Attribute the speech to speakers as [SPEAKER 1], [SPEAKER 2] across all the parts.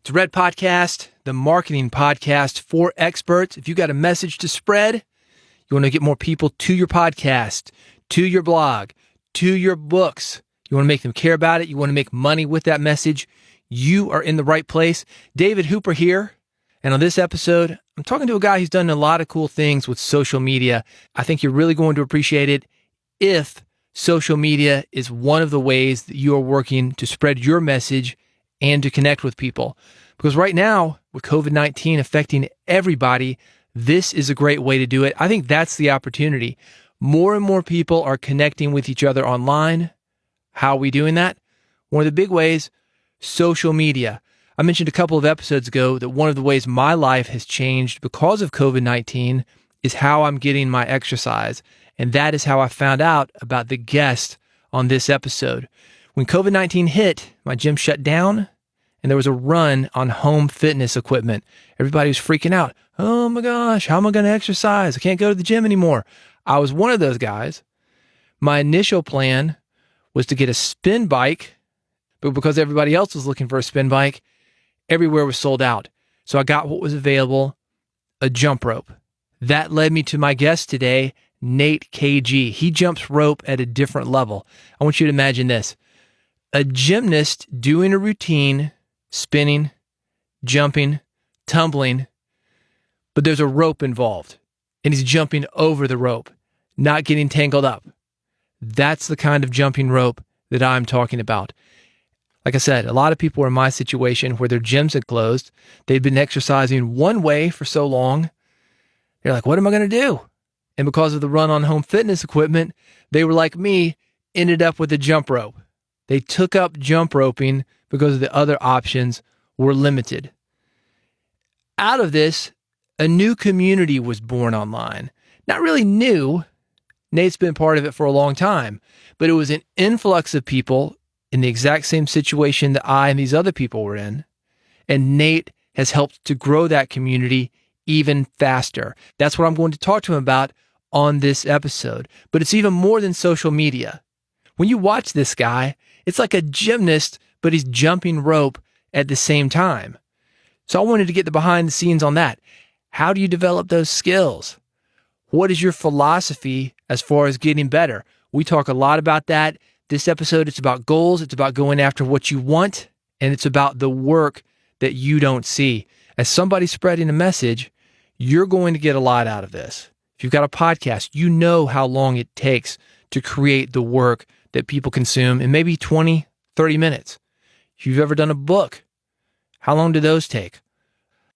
[SPEAKER 1] It's Red Podcast, the marketing podcast for experts. If you got a message to spread, you want to get more people to your podcast, to your blog, to your books. You want to make them care about it. You want to make money with that message. You are in the right place. David Hooper here. And on this episode, I'm talking to a guy who's done a lot of cool things with social media. I think you're really going to appreciate it if social media is one of the ways that you are working to spread your message and to connect with people. Because right now, with COVID-19 affecting everybody, this is a great way to do it. I think that's the opportunity. More and more people are connecting with each other online. How are we doing that? One of the big ways, social media. I mentioned a couple of episodes ago that one of the ways my life has changed because of COVID-19 is how I'm getting my exercise. And that is how I found out about the guest on this episode. When COVID-19 hit, my gym shut down and there was a run on home fitness equipment. Everybody was freaking out. Oh my gosh, how am I going to exercise? I can't go to the gym anymore. I was one of those guys. My initial plan was to get a spin bike, but because everybody else was looking for a spin bike, everywhere was sold out. So I got what was available, a jump rope. That led me to my guest today, Nate KG. He jumps rope at a different level. I want you to imagine this. A gymnast doing a routine, spinning, jumping, tumbling, but there's a rope involved, and he's jumping over the rope, not getting tangled up. That's the kind of jumping rope that I'm talking about. Like I said, a lot of people are in my situation where their gyms had closed. They'd been exercising one way for so long. They're like, what am I going to do? And because of the run on home fitness equipment, they were like me, ended up with a jump rope. They took up jump roping because the other options were limited. Out of this, a new community was born online. Not really new. Nate's been part of it for a long time, but it was an influx of people in the exact same situation that I and these other people were in. And Nate has helped to grow that community even faster. That's what I'm going to talk to him about on this episode. But it's even more than social media. When you watch this guy, it's like a gymnast, but he's jumping rope at the same time. So I wanted to get the behind the scenes on that. How do you develop those skills? What is your philosophy as far as getting better? We talk a lot about that. This episode, it's about goals. It's about going after what you want, and it's about the work that you don't see. As somebody spreading a message, you're going to get a lot out of this. If you've got a podcast, you know how long it takes to create the work that people consume in maybe 20, 30 minutes. If you've ever done a book, how long do those take?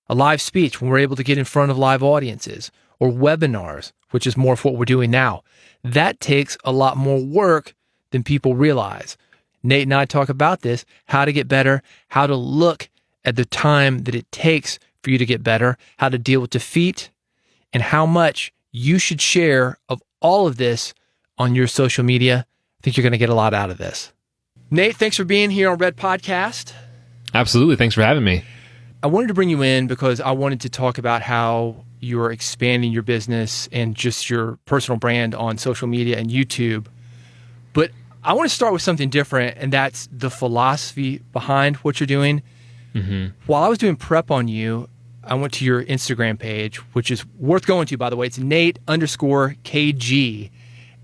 [SPEAKER 1] A live speech, when we're able to get in front of live audiences, or webinars, which is more of what we're doing now. That takes a lot more work than people realize. Nate and I talk about this, how to get better, how to look at the time that it takes for you to get better, how to deal with defeat, and how much you should share of all of this on your social media. I think you're going to get a lot out of this. Nate, thanks for being here on Red Podcast.
[SPEAKER 2] Absolutely. Thanks for having me.
[SPEAKER 1] I wanted to bring you in because I wanted to talk about how you're expanding your business and just your personal brand on social media and YouTube. But I want to start with something different, and that's the philosophy behind what you're doing. Mm-hmm. While I was doing prep on you, I went to your Instagram page, which is worth going to, by the way. It's Nate_KG.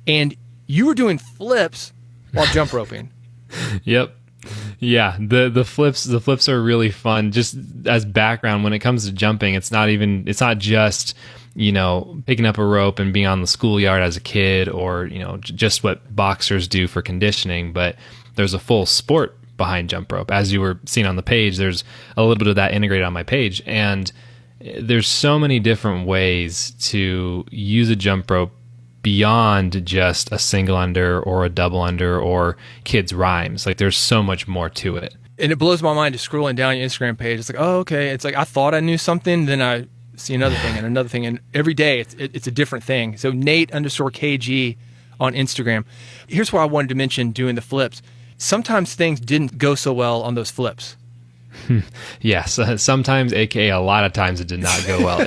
[SPEAKER 1] And you were doing flips while jump roping.
[SPEAKER 2] Yep. Yeah, the flips are really fun. Just as background, when it comes to jumping, it's not just, picking up a rope and being on the schoolyard as a kid, or, just what boxers do for conditioning, but there's a full sport behind jump rope. As you were seeing on the page, there's a little bit of that integrated on my page, and there's so many different ways to use a jump rope beyond just a single under or a double under or kids rhymes. Like, there's so much more to it.
[SPEAKER 1] And it blows my mind just scrolling down your Instagram page. It's like, oh, okay. It's like, I thought I knew something, then I see another thing and another thing. And every day it's a different thing. So Nate_KG on Instagram. Here's why I wanted to mention doing the flips. Sometimes things didn't go so well on those flips.
[SPEAKER 2] Yes, sometimes, aka a lot of times, it did not go well.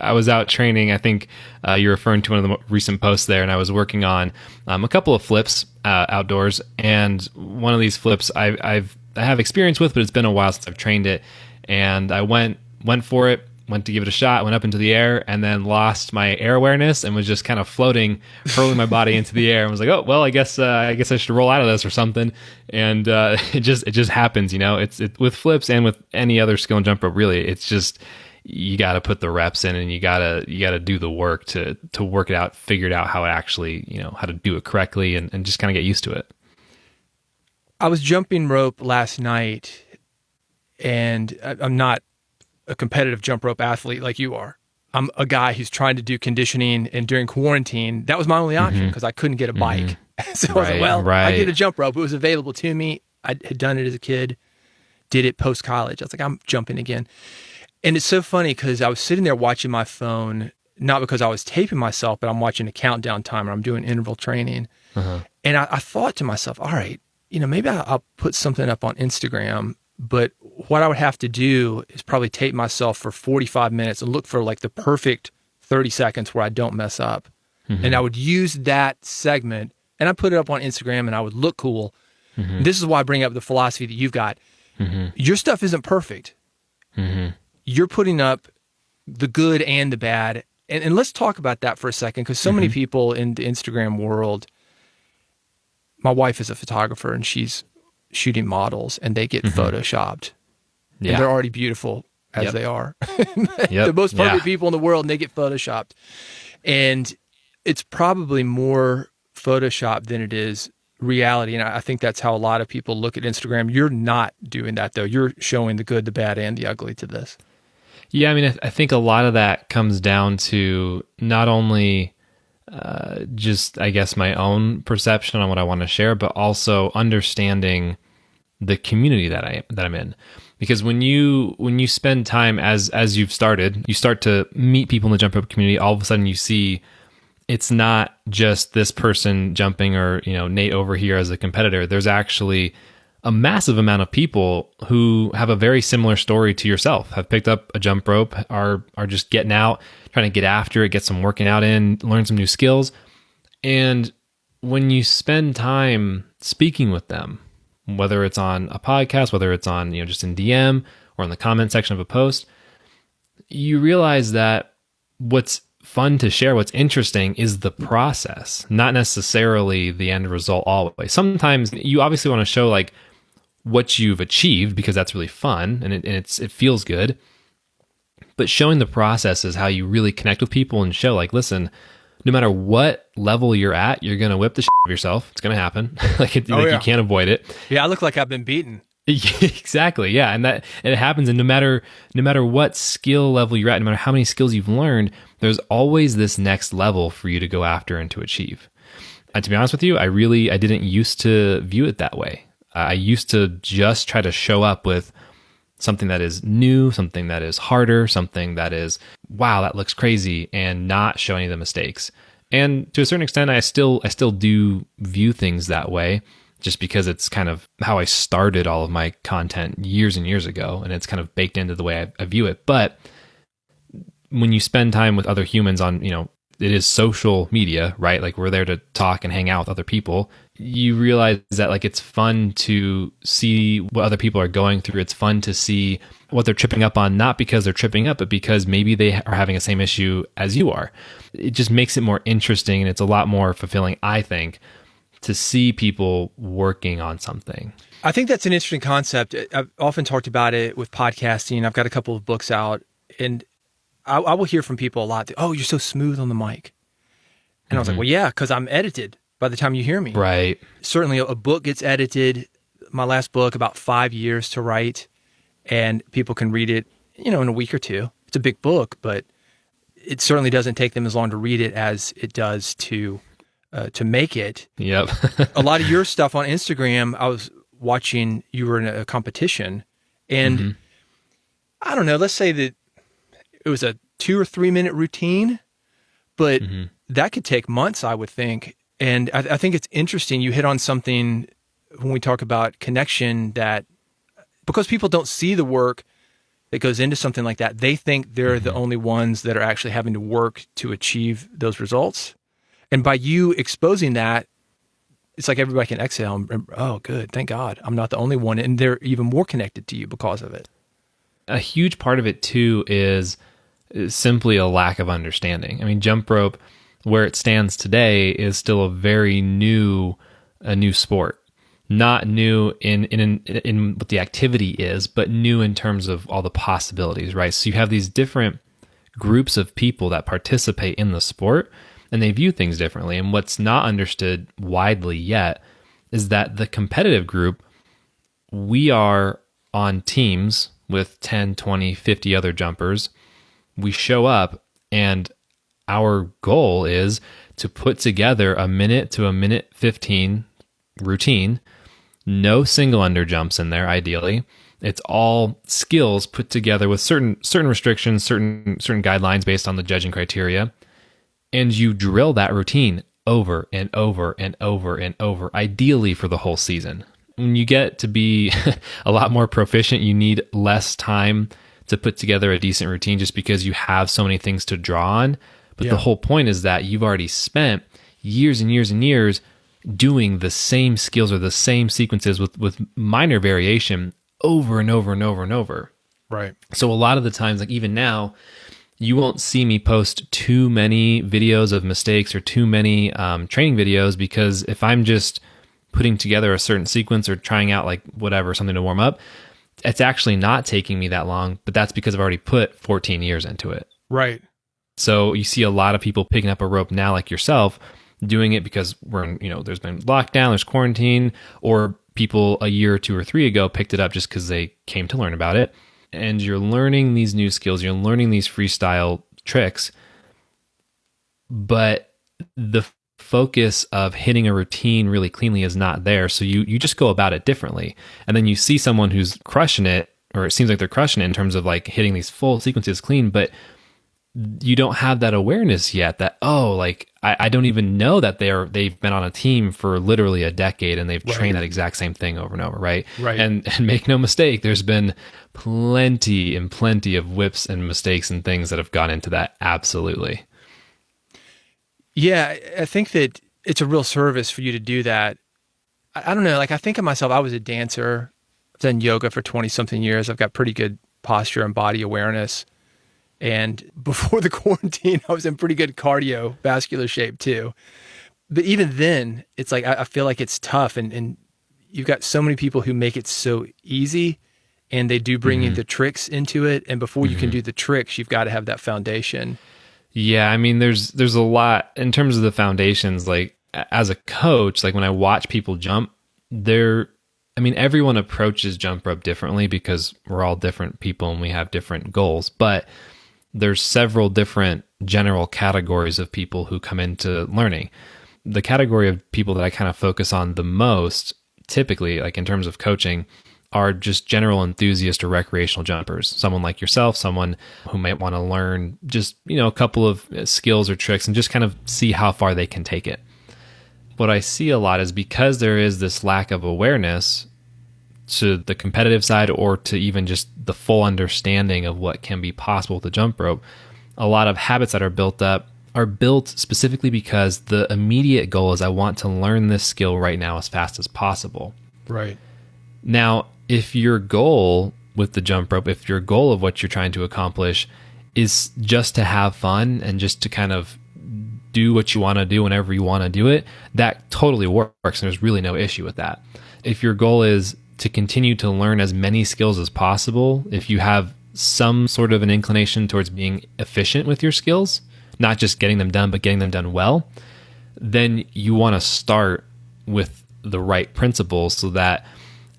[SPEAKER 2] I was out training. I think you're referring to one of the recent posts there, and I was working on a couple of flips outdoors. And one of these flips, I've have experience with, but it's been a while since I've trained it. And I went for it, went to give it a shot, went up into the air, and then lost my air awareness and was just kind of floating, hurling my body into the air, and was like, oh well, I guess I should roll out of this or something. And it just happens, you know. It's with flips and with any other skill and jump rope. Really, it's just you got to put the reps in, and you gotta do the work to work it out, figure it out how it actually, you know, how to do it correctly, and just kind of get used to it.
[SPEAKER 1] I was jumping rope last night, and I'm not a competitive jump rope athlete like you are. I'm a guy who's trying to do conditioning, and during quarantine, that was my only option because I couldn't get a bike. So I was like, well, I get a jump rope. It was available to me. I had done it as a kid, did it post-college. I was like, I'm jumping again. And it's so funny because I was sitting there watching my phone, not because I was taping myself, but I'm watching a countdown timer. I'm doing interval training. And I thought to myself, all right, you know, maybe I'll put something up on Instagram, but what I would have to do is probably tape myself for 45 minutes and look for like the perfect 30 seconds where I don't mess up. And I would use that segment and I put it up on Instagram and I would look cool. This is why I bring up the philosophy that you've got. Your stuff isn't perfect. You're putting up the good and the bad. And let's talk about that for a second, because so many people in the Instagram world, my wife is a photographer and she's shooting models and they get photoshopped. And they're already beautiful as they are. The most perfect people in the world, and they get photoshopped. And it's probably more Photoshop than it is reality. And I think that's how a lot of people look at Instagram. You're not doing that, though. You're showing the good, the bad, and the ugly to this.
[SPEAKER 2] Yeah, I mean, I think a lot of that comes down to not only just, I guess, my own perception on what I want to share, but also understanding the community that I'm in. Because when you spend time as you've started, you start to meet people in the jump rope community. All of a sudden, you see it's not just this person jumping, or, you know, Nate over here as a competitor. There's actually a massive amount of people who have a very similar story to yourself, have picked up a jump rope, are just getting out, trying to get after it, get some working out in, learn some new skills. And when you spend time speaking with them, whether it's on a podcast, whether it's on, you know, just in DM or in the comment section of a post, you realize that what's fun to share, what's interesting, is the process, not necessarily the end result always. Sometimes you obviously want to show like what you've achieved because that's really fun and it feels good. But showing the process is how you really connect with people and show like, listen, no matter what level you're at, you're going to whip the shit out of yourself. It's going to happen. You can't avoid it.
[SPEAKER 1] Yeah, I look like I've been beaten.
[SPEAKER 2] Exactly. Yeah. And it happens. And no matter what skill level you're at, no matter how many skills you've learned, there's always this next level for you to go after and to achieve. And to be honest with you, I didn't used to view it that way. I used to just try to show up with something that is new, something that is harder, something that is, wow, that looks crazy, and not show any of the mistakes. And to a certain extent, I still do view things that way, just because it's kind of how I started all of my content years and years ago, and it's kind of baked into the way I view it. But when you spend time with other humans on, you know, it is social media, right? Like, we're there to talk and hang out with other people. You realize that like it's fun to see what other people are going through. It's fun to see what they're tripping up on, not because they're tripping up, but because maybe they are having the same issue as you are. It just makes it more interesting, and it's a lot more fulfilling, I think, to see people working on something.
[SPEAKER 1] I think that's an interesting concept. I've often talked about it with podcasting. I've got a couple of books out, and I will hear from people a lot. Oh, you're so smooth on the mic. And I was like, well, yeah, because I'm edited by the time you hear me.
[SPEAKER 2] Right.
[SPEAKER 1] Certainly a book gets edited. My last book, about 5 years to write, and people can read it, you know, in a week or two. It's a big book, but it certainly doesn't take them as long to read it as it does to make it.
[SPEAKER 2] Yep.
[SPEAKER 1] A lot of your stuff on Instagram, I was watching, you were in a competition, and I don't know, let's say that it was a 2 or 3 minute routine, but that could take months, I would think. And I think it's interesting. You hit on something when we talk about connection, that because people don't see the work that goes into something like that, they think they're the only ones that are actually having to work to achieve those results. And by you exposing that, it's like everybody can exhale and, oh, good, thank God, I'm not the only one. And they're even more connected to you because of it.
[SPEAKER 2] A huge part of it too is simply a lack of understanding. I mean, jump rope, where it stands today, is still a very new sport. Not new in what the activity is, but new in terms of all the possibilities, right? So you have these different groups of people that participate in the sport, and they view things differently. And what's not understood widely yet is that the competitive group, we are on teams with 10, 20, 50 other jumpers. We show up, and our goal is to put together a minute to a minute 15 routine. No single under jumps in there, ideally. It's all skills put together with certain restrictions, certain guidelines based on the judging criteria. And you drill that routine over and over and over and over, ideally for the whole season. When you get to be a lot more proficient, you need less time to put together a decent routine just because you have so many things to draw on. But the whole point is that you've already spent years and years and years doing the same skills or the same sequences with minor variation over and over and over and over.
[SPEAKER 1] Right.
[SPEAKER 2] So a lot of the times, like even now, you won't see me post too many videos of mistakes or too many training videos, because if I'm just putting together a certain sequence or trying out like whatever, something to warm up, it's actually not taking me that long, but that's because I've already put 14 years into it.
[SPEAKER 1] Right.
[SPEAKER 2] So you see a lot of people picking up a rope now, like yourself, doing it because we're in, there's been lockdown, there's quarantine, or people a year or two or three ago picked it up just because they came to learn about it. And you're learning these new skills, you're learning these freestyle tricks, but the focus of hitting a routine really cleanly is not there. So you just go about it differently. And then you see someone who's crushing it, or it seems like they're crushing it in terms of like hitting these full sequences clean, but you don't have that awareness yet that, I don't even know that they've been on a team for literally a decade and they've trained that exact same thing over and over, right?
[SPEAKER 1] Right.
[SPEAKER 2] And make no mistake, there's been plenty and plenty of whips and mistakes and things that have gone into that. Absolutely.
[SPEAKER 1] Yeah, I think that it's a real service for you to do that. I don't know, like I think of myself, I was a dancer, I've done yoga for 20 something years. I've got pretty good posture and body awareness. And before the quarantine, I was in pretty good cardiovascular shape too. But even then, it's like, I feel like it's tough. And you've got so many people who make it so easy, and they do bring in the tricks into it. And before you can do the tricks, you've got to have that foundation.
[SPEAKER 2] Yeah. I mean, there's a lot in terms of the foundations. Like as a coach, like when I watch people jump, everyone approaches jump rope differently because we're all different people and we have different goals. But there's several different general categories of people who come into learning. The category of people that I kind of focus on the most, typically, like in terms of coaching, are just general enthusiast or recreational jumpers. Someone like yourself, someone who might want to learn just, a couple of skills or tricks and just kind of see how far they can take it. What I see a lot is because there is this lack of awareness to the competitive side or to even just the full understanding of what can be possible with the jump rope, a lot of habits that are built up are built specifically because the immediate goal is I want to learn this skill right now as fast as possible.
[SPEAKER 1] Right.
[SPEAKER 2] Now, if your goal with the jump rope, if your goal of what you're trying to accomplish is just to have fun and just to kind of do what you want to do whenever you want to do it, that totally works. And there's really no issue with that. If your goal is to continue to learn as many skills as possible, if you have some sort of an inclination towards being efficient with your skills, not just getting them done, but getting them done well, then you want to start with the right principles so that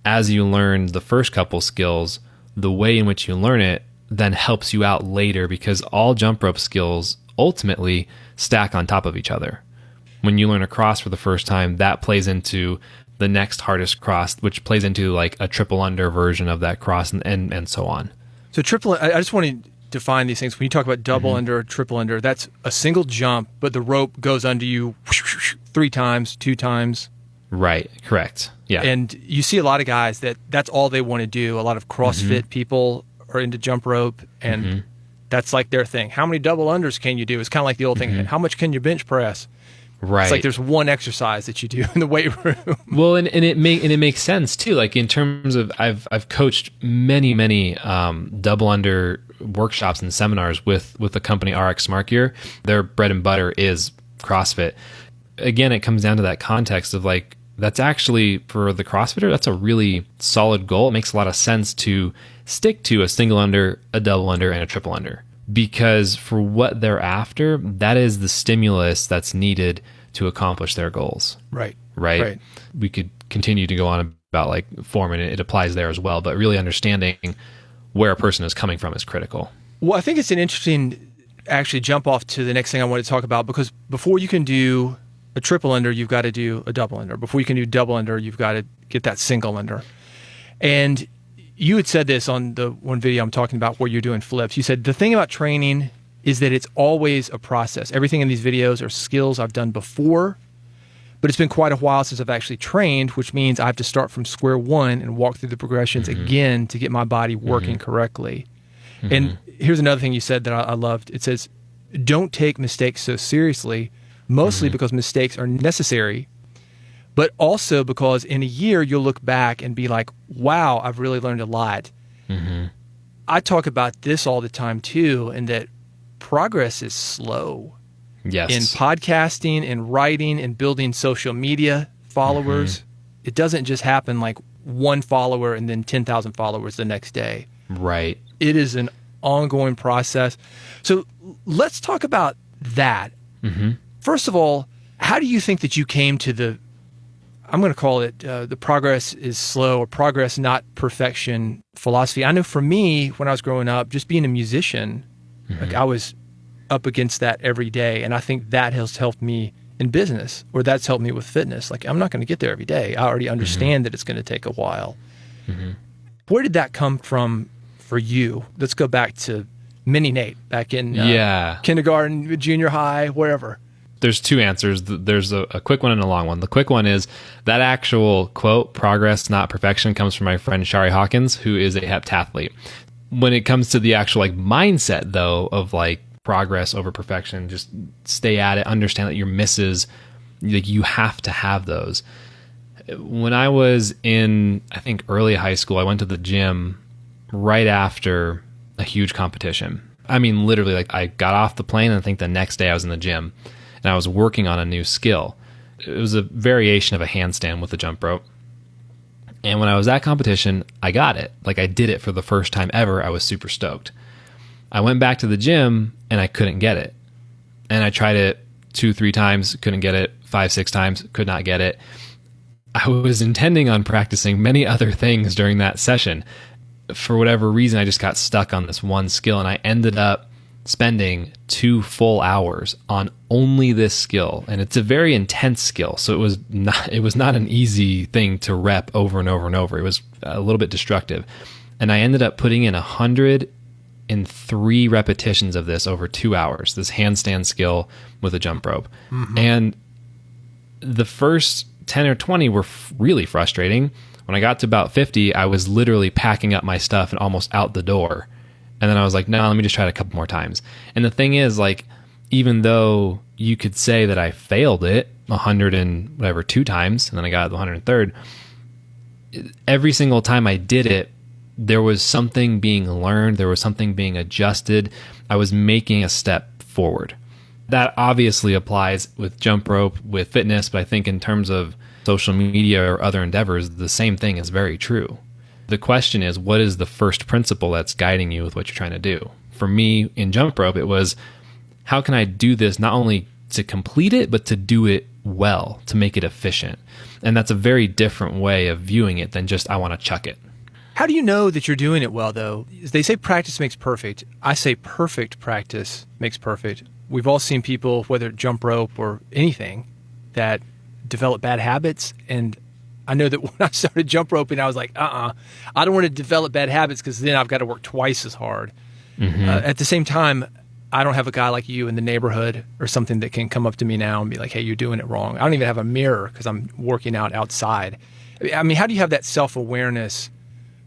[SPEAKER 2] as you learn the first couple skills, the way in which you learn it then helps you out later, because all jump rope skills ultimately stack on top of each other. When you learn a cross for the first time, that plays into the next hardest cross, which plays into like a triple under version of that cross, and so on. So
[SPEAKER 1] I just want to define these things. When you talk about double under, triple under, that's a single jump, but the rope goes under you 3 times, 2 times.
[SPEAKER 2] Right. Correct. Yeah.
[SPEAKER 1] And you see a lot of guys that's all they want to do. A lot of CrossFit people are into jump rope, and that's like their thing. How many double unders can you do? It's kind of like the old thing. How much can you bench press?
[SPEAKER 2] Right.
[SPEAKER 1] It's like there's one exercise that you do in the weight room.
[SPEAKER 2] Well, and it makes sense too. Like in terms of, I've coached many double under workshops and seminars with the company RX Smart Gear. Their bread and butter is CrossFit. Again, it comes down to that context of like, that's actually for the CrossFitter, that's a really solid goal. It makes a lot of sense to stick to a single under, a double under, and a triple under. Because for what they're after, that is the stimulus that's needed to accomplish their goals.
[SPEAKER 1] Right.
[SPEAKER 2] We could continue to go on about like form, and it applies there as well, but really understanding where a person is coming from is critical.
[SPEAKER 1] Well, I think it's an interesting actually jump off to the next thing I want to talk about, because before you can do a triple under, you've got to do a double under. Before you can do double under, you've got to get that single under. And you had said this on the one video I'm talking about where you're doing flips. You said the thing about training is that it's always a process. Everything in these videos are skills I've done before, but it's been quite a while since I've actually trained, which means I have to start from square one and walk through the progressions again to get my body working correctly. And here's another thing you said that I loved. It says, don't take mistakes so seriously, mostly because mistakes are necessary, but also because in a year you'll look back and be like, wow, I've really learned a lot. I talk about this all the time too, and that progress is slow.
[SPEAKER 2] Yes.
[SPEAKER 1] In podcasting and writing and building social media followers, it doesn't just happen like one follower and then 10,000 followers the next day.
[SPEAKER 2] Right.
[SPEAKER 1] It is an ongoing process. So let's talk about that. First of all, how do you think that you came to the, I'm going to call it the progress is slow or progress not perfection philosophy? I know for me, when I was growing up, just being a musician, like I was up against that every day. And I think that has helped me in business, or that's helped me with fitness. Like, I'm not going to get there every day. I already understand that it's going to take a while. Where did that come from for you? Let's go back to Mini Nate back in kindergarten, junior high, wherever.
[SPEAKER 2] There's two answers. There's a quick one and a long one. The quick one is that actual quote, progress, not perfection, comes from my friend Shari Hawkins, who is a heptathlete. When it comes to the actual like mindset though, of like progress over perfection, just stay at it, understand that your misses, like you have to have those. When I was in, I think early high school, I went to the gym right after a huge competition. I mean, literally, like I got off the plane and I think the next day I was in the gym and I was working on a new skill. It was a variation of a handstand with a jump rope. And when I was at competition, I got it. Like I did it for the first time ever. I was super stoked. I went back to the gym and I couldn't get it. And I tried it 2-3 times, couldn't get it, 5-6 times, could not get it. I was intending on practicing many other things during that session. For whatever reason, I just got stuck on this one skill and I ended up spending 2 full hours on only this skill. And it's a very intense skill. So it was not an easy thing to rep over and over and over. It was a little bit destructive. And I ended up putting in 103 repetitions of this over 2 hours, this handstand skill with a jump rope. And the first 10 or 20 were really frustrating. When I got to about 50, I was literally packing up my stuff and almost out the door. And then I was like, no, let me just try it a couple more times. And the thing is, like, even though you could say that I failed it 102 times, and then I got the 103rd, every single time I did it, there was something being learned. There was something being adjusted. I was making a step forward. That obviously applies with jump rope, with fitness, but I think in terms of social media or other endeavors, the same thing is very true. The question is, what is the first principle that's guiding you with what you're trying to do? For me, in jump rope, it was, how can I do this not only to complete it, but to do it well, to make it efficient? And that's a very different way of viewing it than just, I want to chuck it.
[SPEAKER 1] How do you know that you're doing it well, though? They say practice makes perfect. I say perfect practice makes perfect. We've all seen people, whether jump rope or anything, that develop bad habits. And I know that when I started jump roping, I was like, I don't want to develop bad habits because then I've got to work twice as hard. At the same time, I don't have a guy like you in the neighborhood or something that can come up to me now and be like, hey, you're doing it wrong. I don't even have a mirror because I'm working out outside. I mean, how do you have that self-awareness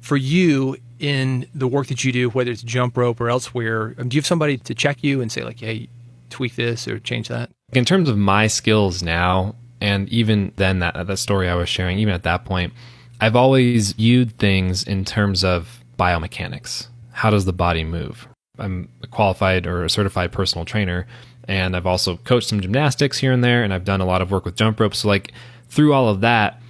[SPEAKER 1] for you in the work that you do, whether it's jump rope or elsewhere? Do you have somebody to check you and say like, hey, tweak this or change that?
[SPEAKER 2] In terms of my skills now, and even then that story I was sharing, even at that point, I've always viewed things in terms of biomechanics. How does the body move? I'm a qualified or a certified personal trainer, and I've also coached some gymnastics here and there, and I've done a lot of work with jump ropes. So like through all of that,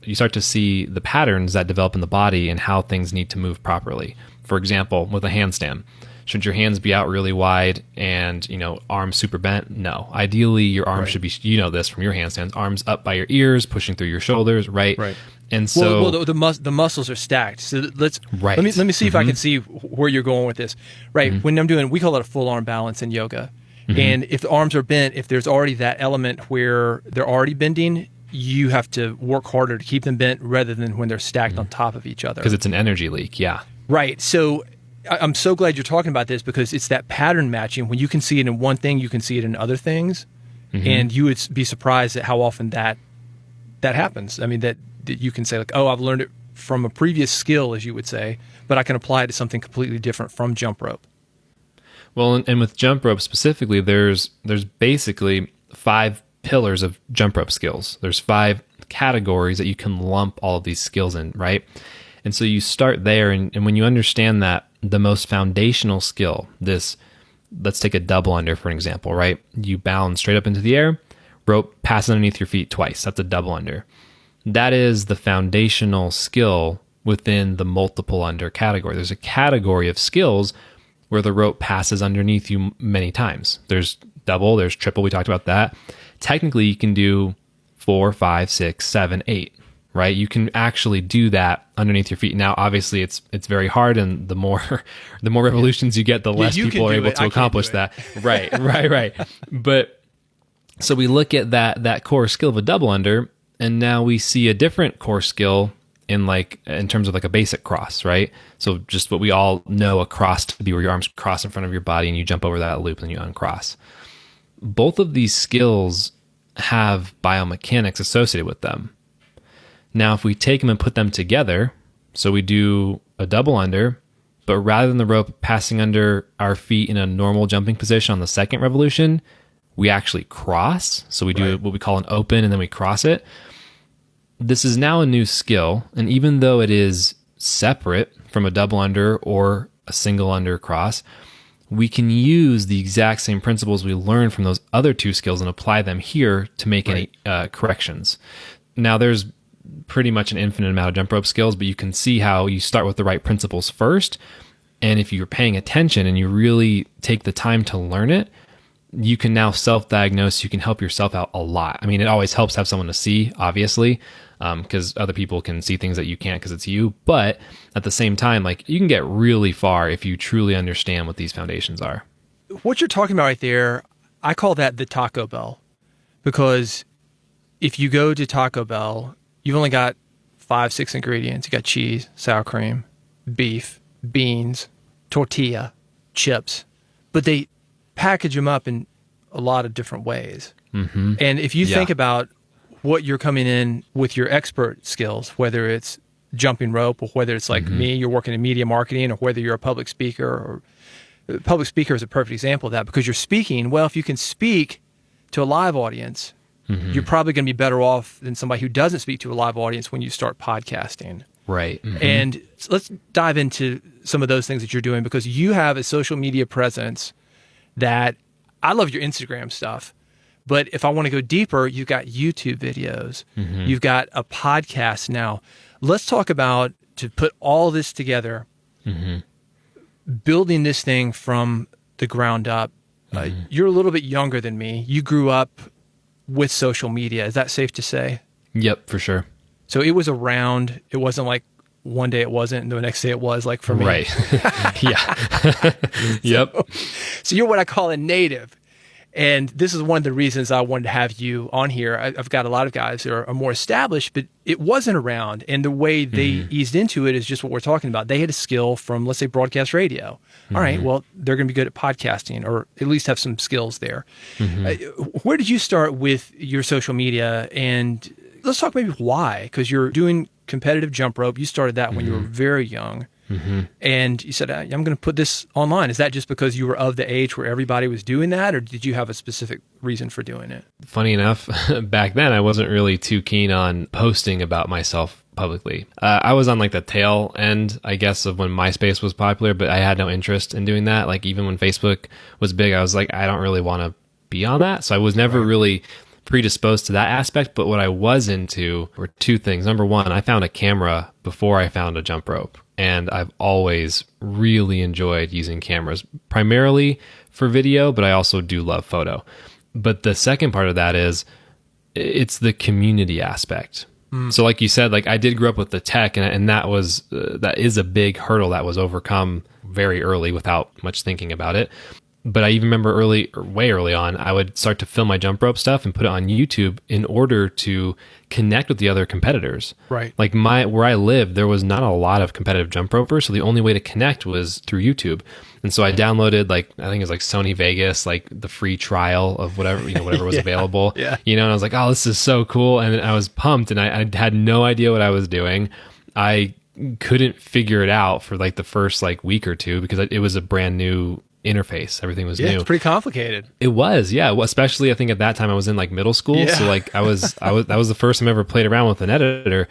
[SPEAKER 2] you start to see the patterns that develop in the body and how things need to move properly. For example, with a handstand, should your hands be out really wide and, arms super bent? No. Ideally, your arms should be, this from your handstands, arms up by your ears, pushing through your shoulders, right?
[SPEAKER 1] Right.
[SPEAKER 2] And so
[SPEAKER 1] the muscles are stacked. So let me see if I can see where you're going with this. Right. When I'm doing, we call it a full arm balance in yoga. And if the arms are bent, if there's already that element where they're already bending, you have to work harder to keep them bent rather than when they're stacked on top of each other.
[SPEAKER 2] Because it's an energy leak. Yeah.
[SPEAKER 1] Right. So I'm so glad you're talking about this, because it's that pattern matching. When you can see it in one thing, you can see it in other things. And you would be surprised at how often that happens. I mean, that you can say like, oh, I've learned it from a previous skill, as you would say, but I can apply it to something completely different from jump rope.
[SPEAKER 2] Well, and with jump rope specifically, there's basically 5 pillars of jump rope skills. There's 5 categories that you can lump all of these skills in, right? And so you start there, and when you understand that the most foundational skill, let's take a double under for an example, right? You bound straight up into the air, rope passes underneath your feet twice. That's a double under. That is the foundational skill within the multiple under category. There's a category of skills where the rope passes underneath you many times. There's double, there's triple, we talked about that. Technically, you can do 4, 5, 6, 7, 8, right? You can actually do that underneath your feet. Now, obviously, it's very hard, and the more revolutions you get, the less people are able to accomplish that. Right. But so we look at that core skill of a double under, and now we see a different core skill in terms of like a basic cross, right? So just what we all know a cross to be, where your arms cross in front of your body and you jump over that loop and you uncross. Both of these skills have biomechanics associated with them. Now, if we take them and put them together, so we do a double under, but rather than the rope passing under our feet in a normal jumping position on the second revolution, we actually cross. So we do what we call an open, and then we cross it. This is now a new skill, and even though it is separate from a double under or a single under cross, we can use the exact same principles we learned from those other 2 skills and apply them here to make any corrections. Now, there's pretty much an infinite amount of jump rope skills, but you can see how you start with the right principles first, and if you're paying attention and you really take the time to learn it, you can now self-diagnose. You can help yourself out a lot. I mean, it always helps to have someone to see, obviously, because other people can see things that you can't because it's you. But at the same time, like, you can get really far if you truly understand what these foundations are.
[SPEAKER 1] What you're talking about right there, I call that the Taco Bell, because if you go to Taco Bell, you've only got 5, 6 ingredients. You got cheese, sour cream, beef, beans, tortilla, chips, but they package them up in a lot of different ways. And if you think about what you're coming in with your expert skills, whether it's jumping rope or whether it's like me, you're working in media marketing, or whether you're a public speaker, or public speaker is a perfect example of that, because you're speaking. Well, if you can speak to a live audience, you're probably going to be better off than somebody who doesn't speak to a live audience when you start podcasting.
[SPEAKER 2] Right.
[SPEAKER 1] And let's dive into some of those things that you're doing, because you have a social media presence that I love your Instagram stuff. But if I want to go deeper, you've got YouTube videos. You've got a podcast now. Let's talk about, to put all this together, building this thing from the ground up. You're a little bit younger than me. You grew up with social media. Is that safe to say?
[SPEAKER 2] Yep, for sure.
[SPEAKER 1] So it was around. It wasn't like one day it wasn't and the next day it was, like for me.
[SPEAKER 2] Right. Yeah. Yep.
[SPEAKER 1] So you're what I call a native. And this is one of the reasons I wanted to have you on here. I've got a lot of guys that are more established, but it wasn't around. And the way they eased into it is just what we're talking about. They had a skill from, let's say, broadcast radio. All right, well, they're going to be good at podcasting, or at least have some skills there. Where did you start with your social media? And let's talk maybe why, because you're doing competitive jump rope. You started that when you were very young. And you said, I'm going to put this online. Is that just because you were of the age where everybody was doing that, or did you have a specific reason for doing it?
[SPEAKER 2] Funny enough, back then I wasn't really too keen on posting about myself publicly. I was on like the tail end, I guess, of when MySpace was popular, but I had no interest in doing that. Like even when Facebook was big, I was like, I don't really want to be on that. So I was never really predisposed to that aspect. But what I was into were two things. Number one, I found a camera before I found a jump rope. And I've always really enjoyed using cameras, primarily for video, but I also do love photo. But the second part of that is it's the community aspect. So like you said, like I did grow up with the tech, and that is a big hurdle that was overcome very early without much thinking about it. But I even remember way early on, I would start to film my jump rope stuff and put it on YouTube in order to connect with the other competitors.
[SPEAKER 1] Right.
[SPEAKER 2] Like where I lived, there was not a lot of competitive jump ropers, so the only way to connect was through YouTube. And so I downloaded I think it was like Sony Vegas, like the free trial of whatever was available.
[SPEAKER 1] Yeah.
[SPEAKER 2] And I was like, oh, this is so cool. And I was pumped, and I had no idea what I was doing. I couldn't figure it out for like the first like week or two because it was a brand new interface. Everything was new.
[SPEAKER 1] It's pretty complicated.
[SPEAKER 2] It was, yeah. Well, especially I think at that time I was in like middle school.
[SPEAKER 1] Yeah.
[SPEAKER 2] So like that was the first time I ever played around with an editor.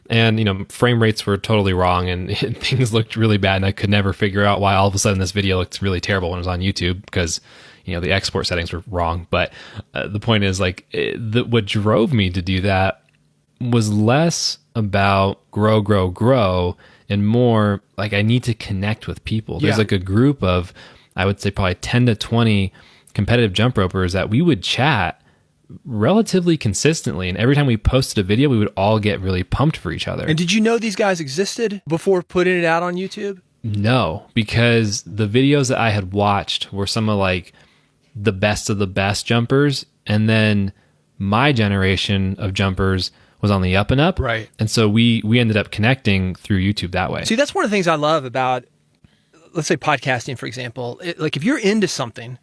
[SPEAKER 2] And, frame rates were totally wrong and things looked really bad. And I could never figure out why all of a sudden this video looked really terrible when it was on YouTube because, the export settings were wrong. But the point is what drove me to do that was less about grow and more like I need to connect with people. There's like a group of, I would say probably 10 to 20 competitive jump ropers that we would chat relatively consistently. And every time we posted a video, we would all get really pumped for each other.
[SPEAKER 1] And did you know these guys existed before putting it out on YouTube?
[SPEAKER 2] No, because the videos that I had watched were some of like the best jumpers. And then my generation of jumpers was on the up and up.
[SPEAKER 1] Right.
[SPEAKER 2] And so we ended up connecting through YouTube that way.
[SPEAKER 1] See, that's one of the things I love about, let's say, podcasting, for example. Like if you're into something,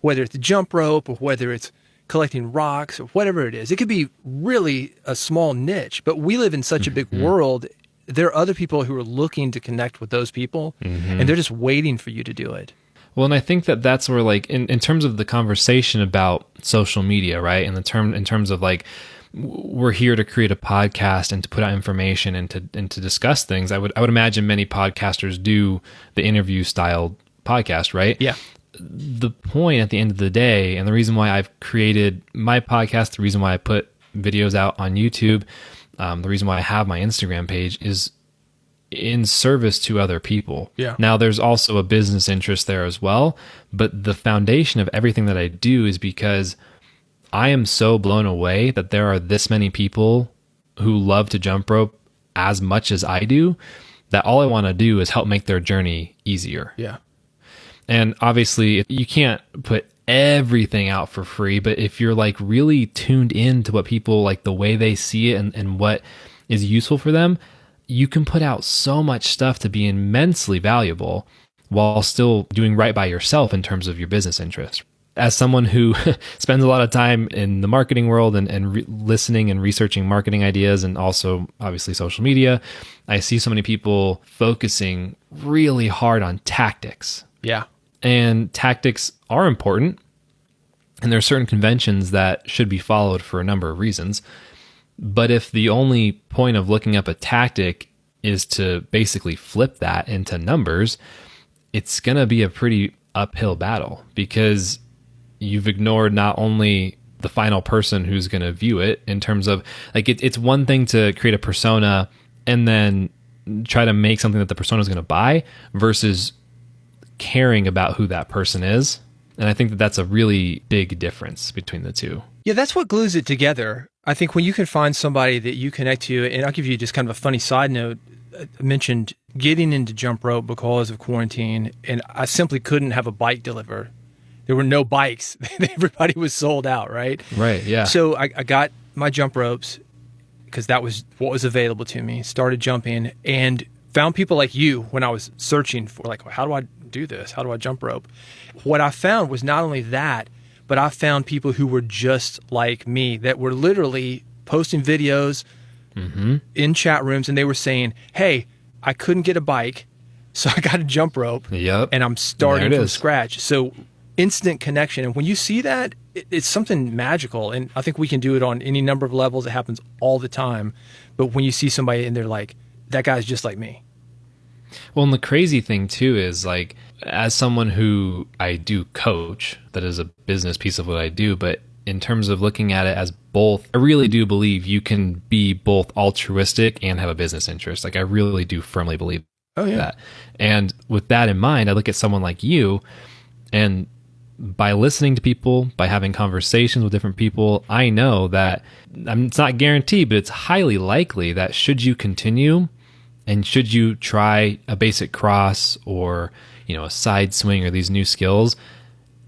[SPEAKER 1] whether it's the jump rope or whether it's collecting rocks or whatever it is, it could be really a small niche, but we live in such a big world. There are other people who are looking to connect with those people, and they're just waiting for you to do it.
[SPEAKER 2] Well, and I think that's where, like, in terms of the conversation about social media, right? And in terms of like, we're here to create a podcast and to put out information and to discuss things. I would imagine many podcasters do the interview style podcast, right?
[SPEAKER 1] Yeah.
[SPEAKER 2] The point at the end of the day, and the reason why I've created my podcast, the reason why I put videos out on YouTube, the reason why I have my Instagram page is in service to other people.
[SPEAKER 1] Yeah.
[SPEAKER 2] Now, there's also a business interest there as well, but the foundation of everything that I do is because I am so blown away that there are this many people who love to jump rope as much as I do, that all I want to do is help make their journey easier.
[SPEAKER 1] Yeah.
[SPEAKER 2] And obviously, you can't put everything out for free, but if you're like really tuned in to what people like, the way they see it and what is useful for them, you can put out so much stuff to be immensely valuable while still doing right by yourself in terms of your business interests. As someone who spends a lot of time in the marketing world and listening and researching marketing ideas and also obviously social media, I see so many people focusing really hard on tactics.
[SPEAKER 1] Yeah.
[SPEAKER 2] And tactics are important, and there are certain conventions that should be followed for a number of reasons. But if the only point of looking up a tactic is to basically flip that into numbers, it's going to be a pretty uphill battle because you've ignored not only the final person who's going to view it in terms of like it's one thing to create a persona and then try to make something that the persona is going to buy versus caring about who that person is. And I think that that's a really big difference between the two.
[SPEAKER 1] Yeah, that's what glues it together. I think when you can find somebody that you connect to, and I'll give you just kind of a funny side note. I mentioned getting into jump rope because of quarantine, and I simply couldn't have a bike delivered. There were no bikes. Everybody was sold out, right?
[SPEAKER 2] Right, yeah.
[SPEAKER 1] So I got my jump ropes because that was what was available to me, started jumping, and found people like you when I was searching for, like, how do I do this? How do I jump rope? What I found was not only that, but I found people who were just like me that were literally posting videos in chat rooms, and they were saying, hey, I couldn't get a bike, So I got a jump rope.
[SPEAKER 2] Yep.
[SPEAKER 1] And I'm starting
[SPEAKER 2] There it
[SPEAKER 1] from
[SPEAKER 2] is.
[SPEAKER 1] scratch. So instant connection. And when you see that, it's something magical. And I think we can do it on any number of levels. It happens all the time. But when you see somebody and they're like, that guy's just like me.
[SPEAKER 2] Well, and the crazy thing too is like, as someone who I do coach, that is a business piece of what I do, but in terms of looking at it as both, I really do believe you can be both altruistic and have a business interest. Like I really do firmly believe that. And with that in mind, I look at someone like you, and by listening to people, by having conversations with different people, I know that it's not guaranteed, but it's highly likely that should you continue and should you try a basic cross or, a side swing or these new skills,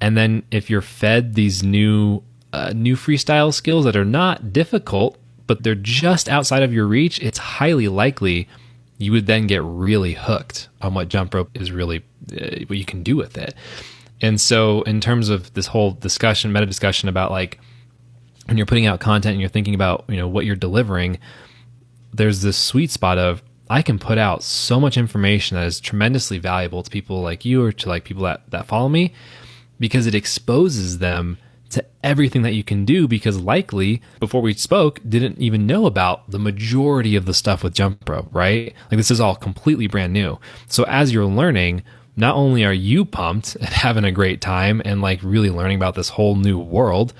[SPEAKER 2] and then if you're fed these new freestyle skills that are not difficult, but they're just outside of your reach, it's highly likely you would then get really hooked on what jump rope is really, what you can do with it. And so in terms of this whole discussion, meta discussion about like when you're putting out content and you're thinking about, what you're delivering, there's this sweet spot of I can put out so much information that is tremendously valuable to people like you or to like people that follow me, because it exposes them to everything that you can do, because likely before we spoke didn't even know about the majority of the stuff with jump rope, right? Like this is all completely brand new. So as you're learning, not only are you pumped and having a great time and like really learning about this whole new world,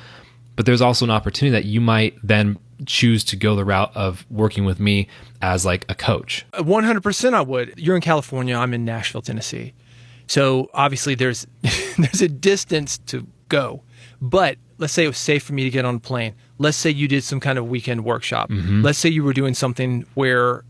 [SPEAKER 2] but there's also an opportunity that you might then choose to go the route of working with me as like a coach.
[SPEAKER 1] 100% I would. You're in California, I'm in Nashville, Tennessee. So obviously there's a distance to go. But let's say it was safe for me to get on a plane. Let's say you did some kind of weekend workshop.
[SPEAKER 2] Mm-hmm.
[SPEAKER 1] Let's say you were doing something where,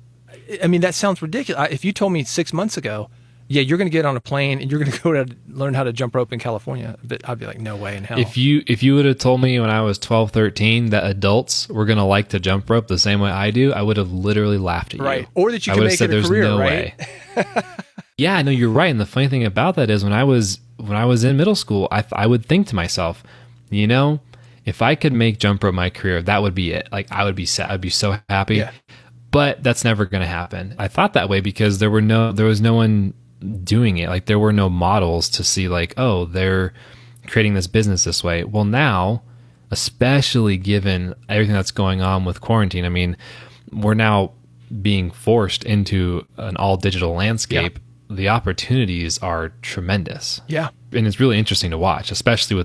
[SPEAKER 1] that sounds ridiculous. If you told me 6 months ago, yeah, you're going to get on a plane and you're going to go to learn how to jump rope in California, but I'd be like, no way in hell.
[SPEAKER 2] If you would have told me when I was 12, 13 that adults were going to like to jump rope the same way I do, I would have literally laughed at you.
[SPEAKER 1] Right. Or that you can make it a career,
[SPEAKER 2] no
[SPEAKER 1] right?
[SPEAKER 2] Way. Yeah, no, you're right. And the funny thing about that is when I was in middle school, I would think to myself, if I could make jump rope my career, that would be it. Like I would be sad. I'd be so happy.
[SPEAKER 1] Yeah.
[SPEAKER 2] But that's never going to happen. I thought that way because there was no one doing it. Like there were no models to see like, oh, they're creating this business this way. Well, now, especially given everything that's going on with quarantine, I mean, we're now being forced into an all digital landscape. Yeah. The opportunities are tremendous.
[SPEAKER 1] Yeah.
[SPEAKER 2] And it's really interesting to watch, especially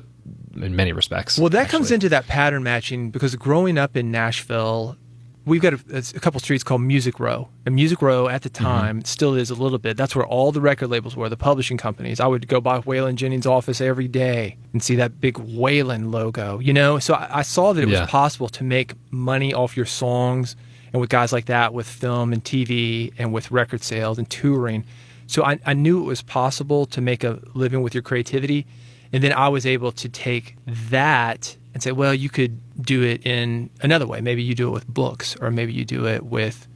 [SPEAKER 2] in many respects.
[SPEAKER 1] Well, that comes into that pattern matching, because growing up in Nashville, we've got a couple streets called Music Row. And Music Row at the time still is a little bit. That's where all the record labels were, the publishing companies. I would go by Waylon Jennings' office every day and see that big Waylon logo, So I saw that it was possible to make money off your songs, and with guys like that, with film and TV and with record sales and touring. So I knew it was possible to make a living with your creativity. And then I was able to take that and say, well, you could do it in another way. Maybe you do it with books, or maybe you do it with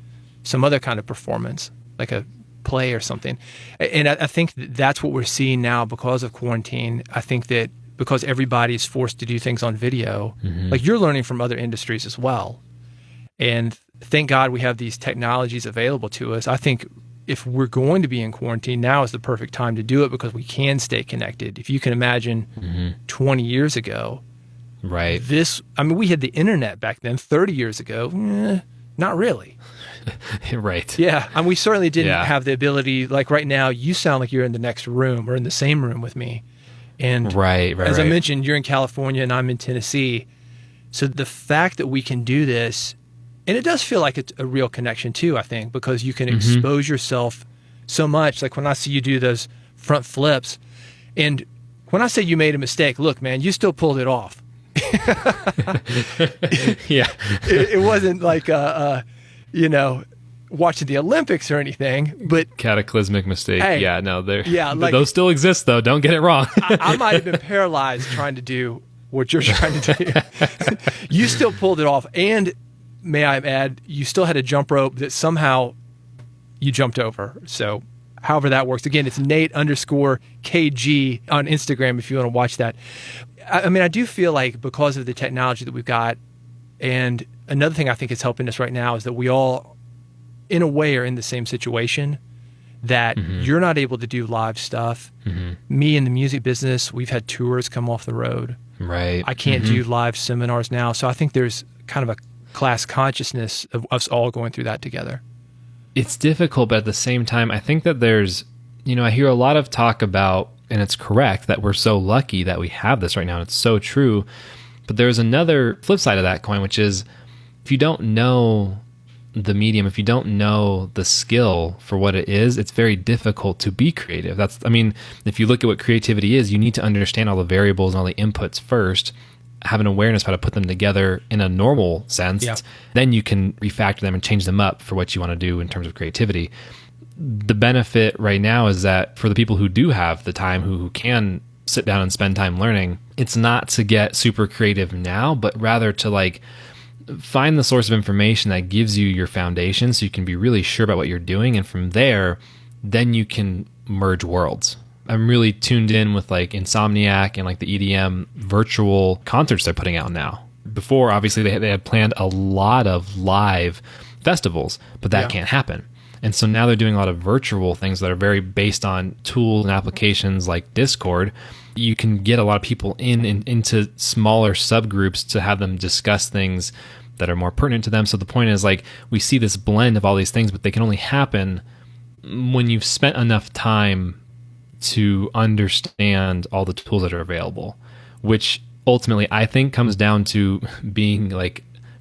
[SPEAKER 1] some other kind of performance, like a play or something. And I think that's what we're seeing now because of quarantine. I think that because everybody's forced to do things on video, like you're learning from other industries as well. And thank God we have these technologies available to us. I think if we're going to be in quarantine, now is the perfect time to do it because we can stay connected. If you can imagine 20 years ago,
[SPEAKER 2] right?
[SPEAKER 1] We had the internet back then. 30 years ago, not really.
[SPEAKER 2] Right.
[SPEAKER 1] Yeah. And we certainly didn't have the ability, like right now, you sound like you're in the next room or in the same room with me. And as I mentioned, you're in California and I'm in Tennessee. So the fact that we can do this, and it does feel like it's a real connection too, I think, because you can expose yourself so much. Like when I see you do those front flips, and when I say you made a mistake, look, man, you still pulled it off.
[SPEAKER 2] Yeah.
[SPEAKER 1] It wasn't like, watching the Olympics or anything, but
[SPEAKER 2] cataclysmic mistake.
[SPEAKER 1] Hey,
[SPEAKER 2] yeah, no,
[SPEAKER 1] like,
[SPEAKER 2] those still exist though. Don't get it wrong.
[SPEAKER 1] I might have been paralyzed trying to do what you're trying to do. You still pulled it off. And may I add, you still had a jump rope that somehow you jumped over. So however that works. Again, it's Nate_KG on Instagram if you want to watch that. I do feel like because of the technology that we've got, and another thing I think is helping us right now is that we all, in a way, are in the same situation. that you're not able to do live stuff. Me in the music business, we've had tours come off the road.
[SPEAKER 2] Right.
[SPEAKER 1] I can't do live seminars now. So I think there's kind of a class consciousness of us all going through that together.
[SPEAKER 2] It's difficult, but at the same time, I think that there's, I hear a lot of talk about, and it's correct, that we're so lucky that we have this right now. It's so true. But there's another flip side of that coin, which is if you don't know the medium, if you don't know the skill for what it is, it's very difficult to be creative. If you look at what creativity is, you need to understand all the variables and all the inputs first, have an awareness of how to put them together in a normal sense. Yeah. Then you can refactor them and change them up for what you want to do in terms of creativity. The benefit right now is that for the people who do have the time, who can sit down and spend time learning, it's not to get super creative now, but rather to find the source of information that gives you your foundation so you can be really sure about what you're doing. And from there, then you can merge worlds. I'm really tuned in with Insomniac and the EDM virtual concerts they're putting out now. Before, obviously, they had planned a lot of live festivals, but that can't happen. And so now they're doing a lot of virtual things that are very based on tools and applications like Discord. You can get a lot of people into smaller subgroups to have them discuss things that are more pertinent to them. So the point is we see this blend of all these things, but they can only happen when you've spent enough time to understand all the tools that are available, which ultimately I think comes down to being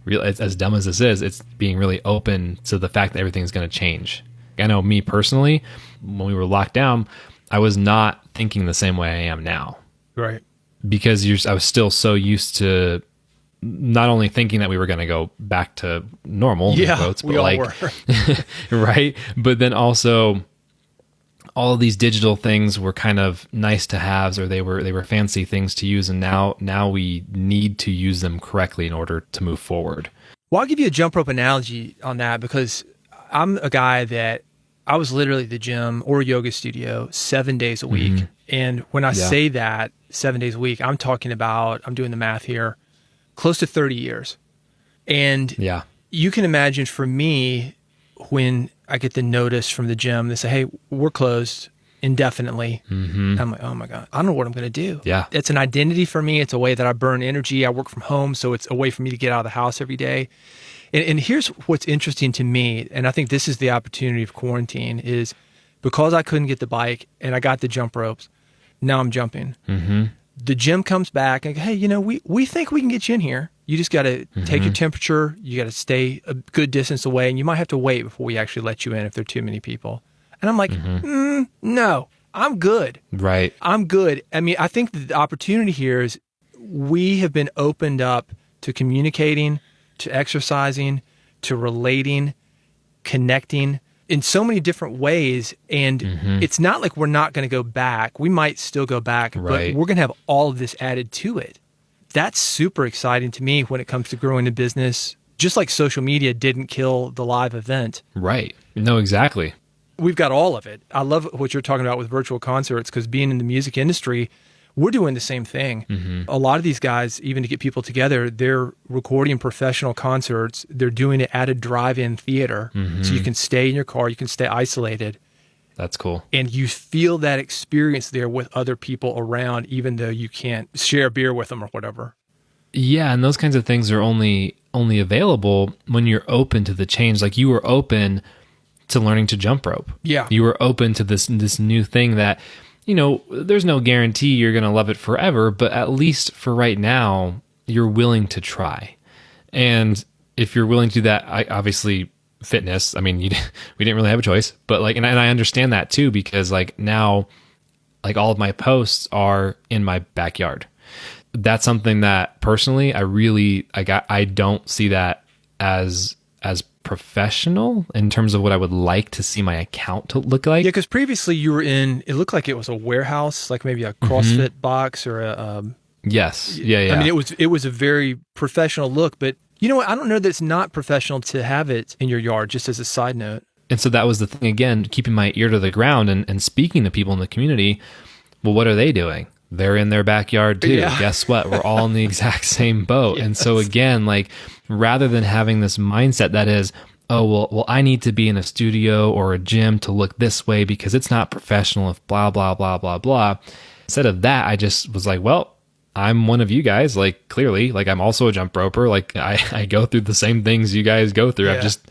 [SPEAKER 2] real, as dumb as this is, it's being really open to the fact that everything's going to change. I know me personally, when we were locked down, I was not thinking the same way I am now.
[SPEAKER 1] Right.
[SPEAKER 2] Because I was still so used to not only thinking that we were going to go back to normal, quotes, but
[SPEAKER 1] we all were.
[SPEAKER 2] Right. But then also all of these digital things were kind of nice to haves, or they were fancy things to use. And now we need to use them correctly in order to move forward.
[SPEAKER 1] Well, I'll give you a jump rope analogy on that, because I'm a guy that I was literally at the gym or yoga studio 7 days a week. And when I say that 7 days a week, I'm talking about, I'm doing the math here, close to 30 years. And you can imagine for me, when I get the notice from the gym, they say, hey, we're closed indefinitely. I'm like, oh my God, I don't know what I'm going to do.
[SPEAKER 2] Yeah.
[SPEAKER 1] It's an identity for me. It's a way that I burn energy. I work from home, so it's a way for me to get out of the house every day. And here's what's interesting to me, and I think this is the opportunity of quarantine, is because I couldn't get the bike and I got the jump ropes, now I'm jumping. The gym comes back and, hey, we think we can get you in here. You just got to take your temperature. You got to stay a good distance away, and you might have to wait before we actually let you in if there are too many people. And I'm like, no, I'm good.
[SPEAKER 2] Right.
[SPEAKER 1] I'm good. I think the opportunity here is we have been opened up to communicating, to exercising, to relating, connecting in so many different ways. And it's not like we're not going to go back. We might still go back, but we're going to have all of this added to it. That's super exciting to me when it comes to growing a business, just like social media didn't kill the live event.
[SPEAKER 2] Right. No, exactly.
[SPEAKER 1] We've got all of it. I love what you're talking about with virtual concerts, because being in the music industry, we're doing the same thing. A lot of these guys, even to get people together, they're recording professional concerts. They're doing it at a drive-in theater. So you can stay in your car, you can stay isolated.
[SPEAKER 2] That's cool.
[SPEAKER 1] And you feel that experience there with other people around, even though you can't share a beer with them or whatever.
[SPEAKER 2] Yeah, and those kinds of things are only available when you're open to the change. Like you were open to learning to jump rope.
[SPEAKER 1] Yeah.
[SPEAKER 2] You were open to this new thing that, there's no guarantee you're going to love it forever, but at least for right now, you're willing to try. And if you're willing to do that, obviously fitness, we didn't really have a choice, but and I understand that too, because now, all of my posts are in my backyard. That's something that personally, I don't see that as professional in terms of what I would like to see my account to look like.
[SPEAKER 1] Yeah, because previously you were it looked like it was a warehouse, like maybe a CrossFit box or a...
[SPEAKER 2] Yes. Yeah.
[SPEAKER 1] It was a very professional look, but you know what? I don't know that it's not professional to have it in your yard, just as a side note.
[SPEAKER 2] And so that was the thing, again, keeping my ear to the ground and speaking to people in the community. Well, what are they doing? They're in their backyard too. Yeah. Guess what? We're all in the exact same boat. Yes. And so again, rather than having this mindset that is, oh, well, I need to be in a studio or a gym to look this way because it's not professional if blah, blah, blah, blah, blah. Instead of that, I just was like, well, I'm one of you guys. Like, clearly, like, I'm also a jump roper. Like, I go through the same things you guys go through.
[SPEAKER 1] Yeah.
[SPEAKER 2] I've just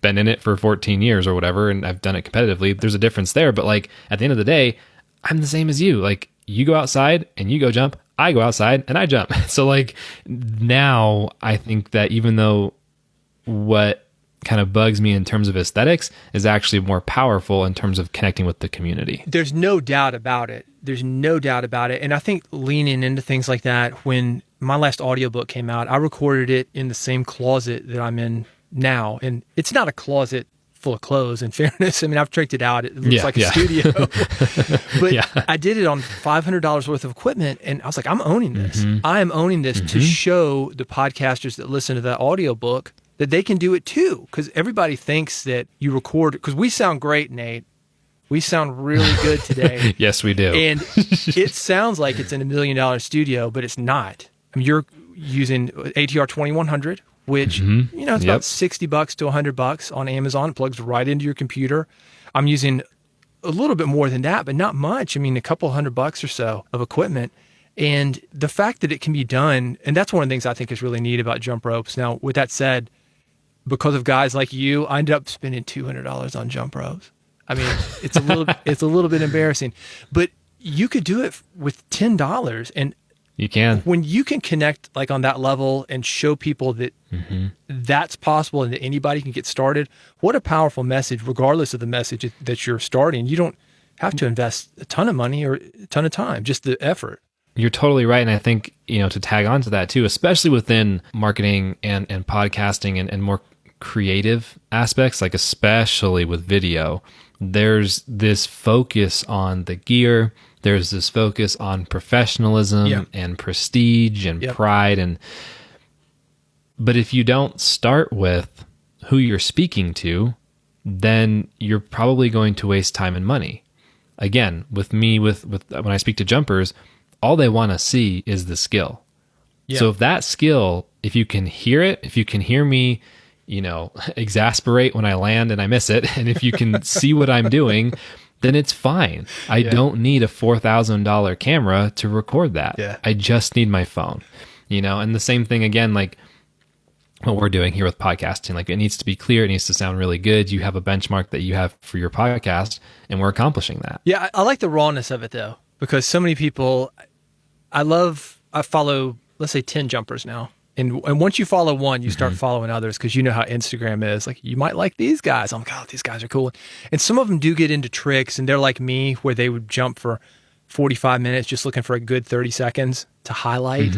[SPEAKER 2] been in it for 14 years or whatever, and I've done it competitively. There's a difference there. But like, at the end of the day, I'm the same as you. Like, you go outside and you go jump. I go outside and I jump. So like, now I think that even though what kind of bugs me in terms of aesthetics is actually more powerful in terms of connecting with the community.
[SPEAKER 1] There's no doubt about it. There's no doubt about it. And I think leaning into things like that, when my last audiobook came out, I recorded it in the same closet that I'm in now. And it's not a closet full of clothes, in fairness. I mean, I've tricked it out. It looks like a studio. But I did it on $500 worth of equipment. And I was like, I'm owning this. I am owning this to show the podcasters that listen to that audiobook that they can do it too. Because everybody thinks that you record, because we sound great, Nate. We sound really good today.
[SPEAKER 2] Yes, we do.
[SPEAKER 1] And it sounds like it's in $1 million studio, but it's not. I mean, you're using ATR 2100, which, you know, it's about $60 to $100 on Amazon. It plugs right into your computer. I'm using a little bit more than that, but not much. I mean, a couple $100 or so of equipment. And the fact that it can be done, and that's one of the things I think is really neat about jump ropes. Now, with that said, because of guys like you, I ended up spending $200 on jump ropes. I mean, it's a little bit embarrassing, but you could do it with $10. And
[SPEAKER 2] you can,
[SPEAKER 1] when you can connect like on that level and show people that that's possible and that anybody can get started. What a powerful message, regardless of the message that you're starting. You don't have to invest a ton of money or a ton of time, just the effort.
[SPEAKER 2] You're totally right. And I think, you know, to tag on to that too, especially within marketing and podcasting and more creative aspects, like especially with video, there's this focus on the gear. There's this focus on professionalism and prestige and pride. But if you don't start with who you're speaking to, then you're probably going to waste time and money. Again, with me, with when I speak to jumpers, all they want to see is the skill. So if that skill, if you can hear it, if you can hear me, you know, exasperate when I land and I miss it, and if you can see what I'm doing, then it's fine. I don't need a $4,000 camera to record that. I just need my phone, you know. And the same thing again, like what we're doing here with podcasting, like it needs to be clear, it needs to sound really good. You have a benchmark that you have for your podcast, and we're accomplishing that.
[SPEAKER 1] Yeah, I like the rawness of it though, because so many people, I follow, let's say 10 jumpers now. And once you follow one, you start following others, because you know how Instagram is. Like, you might like these guys. I'm like, oh, these guys are cool. And some of them do get into tricks, and they're like me, where they would jump for 45 minutes just looking for a good 30 seconds to highlight.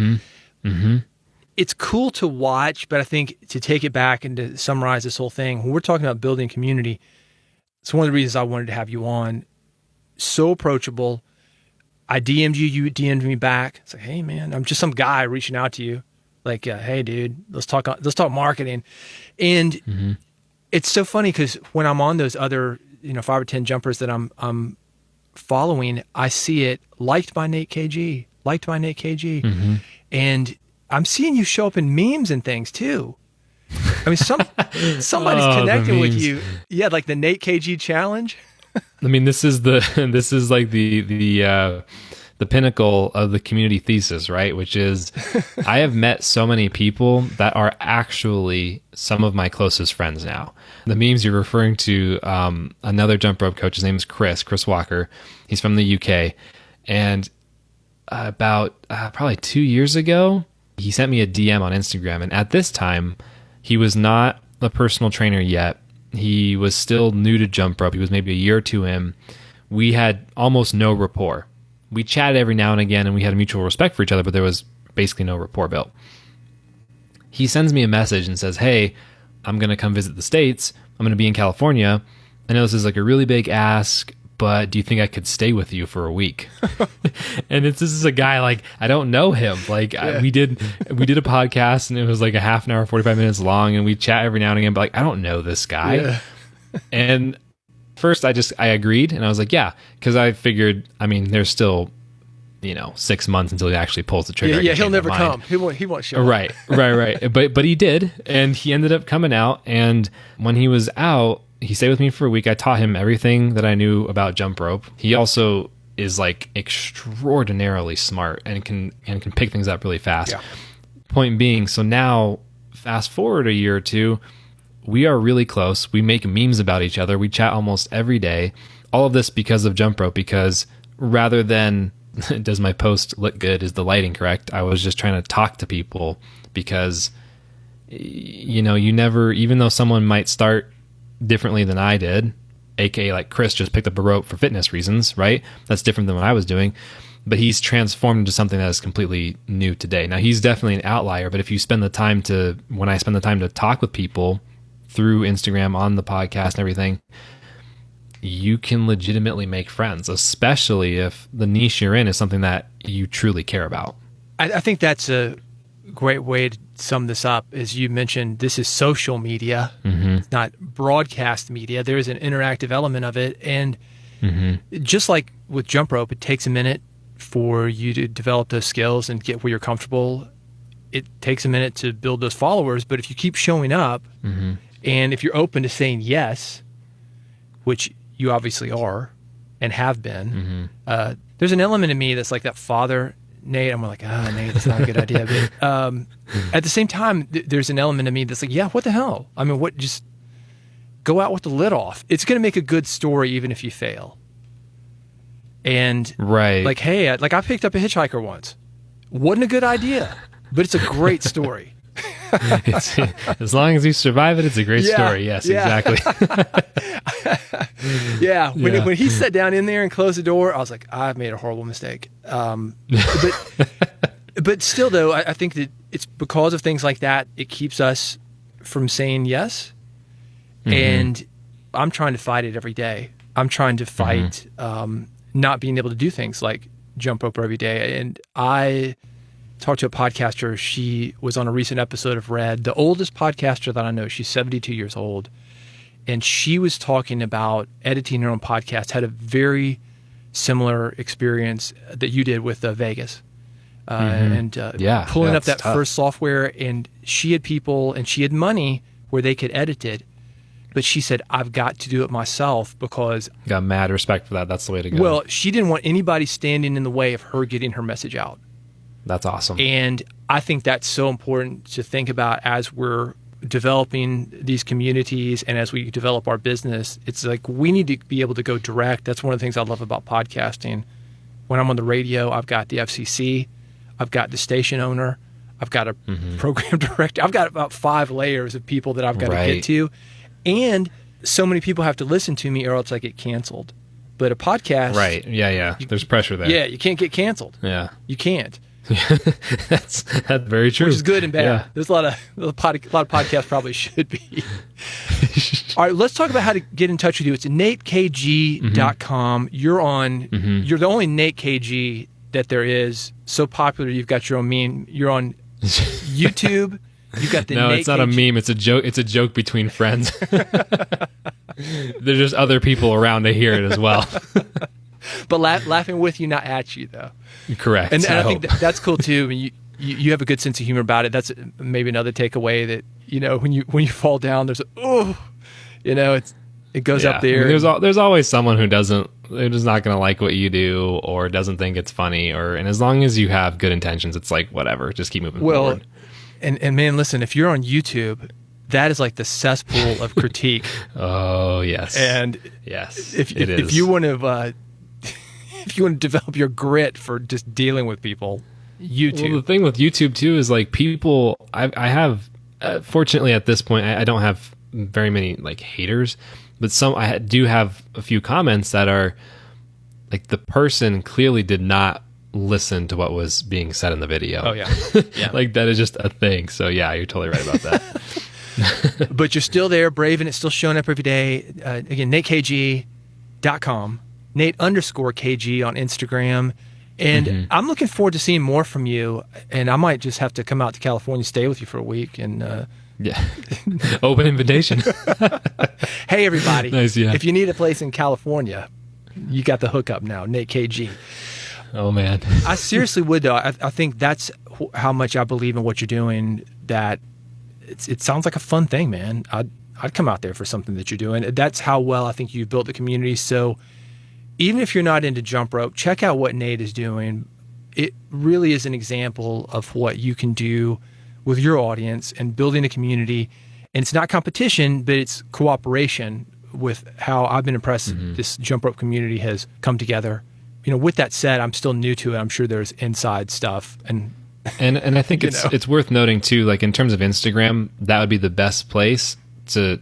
[SPEAKER 1] It's cool to watch, but I think to take it back and to summarize this whole thing, when we're talking about building community, it's one of the reasons I wanted to have you on. So approachable. I DM'd you, you DM'd me back. It's like, hey man, I'm just some guy reaching out to you. Like, hey dude, let's talk marketing. And it's so funny, because when I'm on those other, 5 or 10 jumpers that I'm following, I see it liked by Nate KG, and I'm seeing you show up in memes and things too. I mean, somebody's connecting with you. Yeah, like the Nate KG challenge.
[SPEAKER 2] I mean, this is like the pinnacle of the community thesis, right? Which is, I have met so many people that are actually some of my closest friends now. The memes you're referring to, another jump rope coach, his name is Chris Walker. He's from the UK. And about probably 2 years ago, he sent me a DM on Instagram. And at this time, he was not a personal trainer yet. He was still new to jump rope. He was maybe a year or two in. We had almost no rapport. We chatted every now and again, and we had a mutual respect for each other, but there was basically no rapport built. He sends me a message and says, hey, I'm going to come visit the States. I'm going to be in California. I know this is like a really big ask, but do you think I could stay with you for a week? And this is a guy, like, I don't know him. Like, we did a podcast, and it was like a half an hour, 45 minutes long, and we chat every now and again, but like, I don't know this guy. Yeah. And first I agreed, and I was like, yeah, because I figured, I mean, there's still 6 months until he actually pulls the trigger.
[SPEAKER 1] Yeah, he'll never come. He won't show up.
[SPEAKER 2] Right. But he did, and he ended up coming out. And when he was out, he stayed with me for a week. I taught him everything that I knew about jump rope. He also is like extraordinarily smart and can pick things up really fast.
[SPEAKER 1] Yeah.
[SPEAKER 2] Point being, so now fast forward a year or two, we are really close. We make memes about each other. We chat almost every day. All of this because of jump rope, because rather than does my post look good, is the lighting correct, I was just trying to talk to people, because you never, even though someone might start differently than I did, aka like Chris just picked up a rope for fitness reasons, right? That's different than what I was doing, but he's transformed into something that is completely new today. Now he's definitely an outlier, but if you spend the time when I spend the time to talk with people through Instagram, on the podcast and everything, you can legitimately make friends, especially if the niche you're in is something that you truly care about.
[SPEAKER 1] I think that's a great way to sum this up. As you mentioned, this is social media. It's not broadcast media. There is an interactive element of it. And just like with jump rope, it takes a minute for you to develop those skills and get where you're comfortable. It takes a minute to build those followers. But if you keep showing up and if you're open to saying yes, which you obviously are and have been, there's an element in me that's like that father, Nate. I'm like, Nate, that's not a good idea. But at the same time, there's an element of me that's like, yeah, what the hell? I mean, just go out with the lid off. It's going to make a good story even if you fail. And like, hey, I picked up a hitchhiker once. Wasn't a good idea, but it's a great story.
[SPEAKER 2] As long as you survive it, it's a great story. Yes, exactly.
[SPEAKER 1] When he sat down in there and closed the door, I was like, I've made a horrible mistake. But still, though, I think that it's because of things like that, it keeps us from saying yes. And I'm trying to fight it every day. I'm trying to fight not being able to do things like jump rope every day. And I talked to a podcaster. She was on a recent episode of Red, the oldest podcaster that I know. She's 72 years old. And she was talking about editing her own podcast, had a very similar experience that you did with Vegas. Pulling up that
[SPEAKER 2] tough
[SPEAKER 1] first software. And she had people and she had money where they could edit it. But she said, I've got to do it myself because...
[SPEAKER 2] Got mad respect for that. That's the way to go.
[SPEAKER 1] Well, she didn't want anybody standing in the way of her getting her message out.
[SPEAKER 2] That's awesome.
[SPEAKER 1] And I think that's so important to think about as we're developing these communities and as we develop our business. It's like we need to be able to go direct. That's one of the things I love about podcasting. When I'm on the radio, I've got the FCC, I've got the station owner, I've got a program director. I've got about 5 layers of people that I've got to get to. And so many people have to listen to me or else I get canceled. But a podcast...
[SPEAKER 2] Right. Yeah. There's pressure there.
[SPEAKER 1] Yeah, you can't get canceled.
[SPEAKER 2] Yeah.
[SPEAKER 1] You can't.
[SPEAKER 2] That's very true.
[SPEAKER 1] Which is good and bad.
[SPEAKER 2] Yeah.
[SPEAKER 1] There's a lot of podcasts probably should be. All right, let's talk about how to get in touch with you. It's NateKG.com. You're on... You're the only Nate KG that there is. So popular, you've got your own meme. You're on YouTube. You got the
[SPEAKER 2] No,
[SPEAKER 1] Nate
[SPEAKER 2] it's not
[SPEAKER 1] KG.
[SPEAKER 2] a meme. It's a joke. It's a joke between friends. There's just other people around to hear it as well.
[SPEAKER 1] But laughing with you, not at you, though.
[SPEAKER 2] Correct.
[SPEAKER 1] And I think that's cool too. I mean, you have a good sense of humor about it. That's maybe another takeaway that when you fall down, there's it goes up there.
[SPEAKER 2] I mean, there's always someone they're just not going to like what you do or doesn't think it's funny, and as long as you have good intentions, it's like whatever. Just keep moving forward.
[SPEAKER 1] And man, listen, if you're on YouTube, that is like the cesspool of critique.
[SPEAKER 2] Oh yes,
[SPEAKER 1] and
[SPEAKER 2] yes,
[SPEAKER 1] if you want to develop your grit for just dealing with people, YouTube.
[SPEAKER 2] Well, the thing with YouTube too is like people. I have fortunately at this point I don't have very many like haters, but I do have a few comments that are like the person clearly did not listen to what was being said in the video.
[SPEAKER 1] Oh yeah.
[SPEAKER 2] Like that is just a thing. So yeah, you're totally right about that.
[SPEAKER 1] But you're still there, brave, and it's still showing up every day. Again, NateKG.com, Nate_KG on Instagram. And I'm looking forward to seeing more from you. And I might just have to come out to California, stay with you for a week. And
[SPEAKER 2] yeah, open invitation.
[SPEAKER 1] Hey, everybody.
[SPEAKER 2] Nice, yeah.
[SPEAKER 1] If you need a place in California, you got the hookup now, Nate KG.
[SPEAKER 2] Oh man.
[SPEAKER 1] I seriously would though. I think that's how much I believe in what you're doing, that it sounds like a fun thing, man. I'd come out there for something that you're doing. That's how well I think you've built the community. So even if you're not into jump rope, check out what Nate is doing. It really is an example of what you can do with your audience and building a community. And it's not competition, but it's cooperation with how I've been impressed this jump rope community has come together. You know, with that said, I'm still new to it. I'm sure there's inside stuff. And
[SPEAKER 2] I think it's worth noting too, like in terms of Instagram, that would be the best place to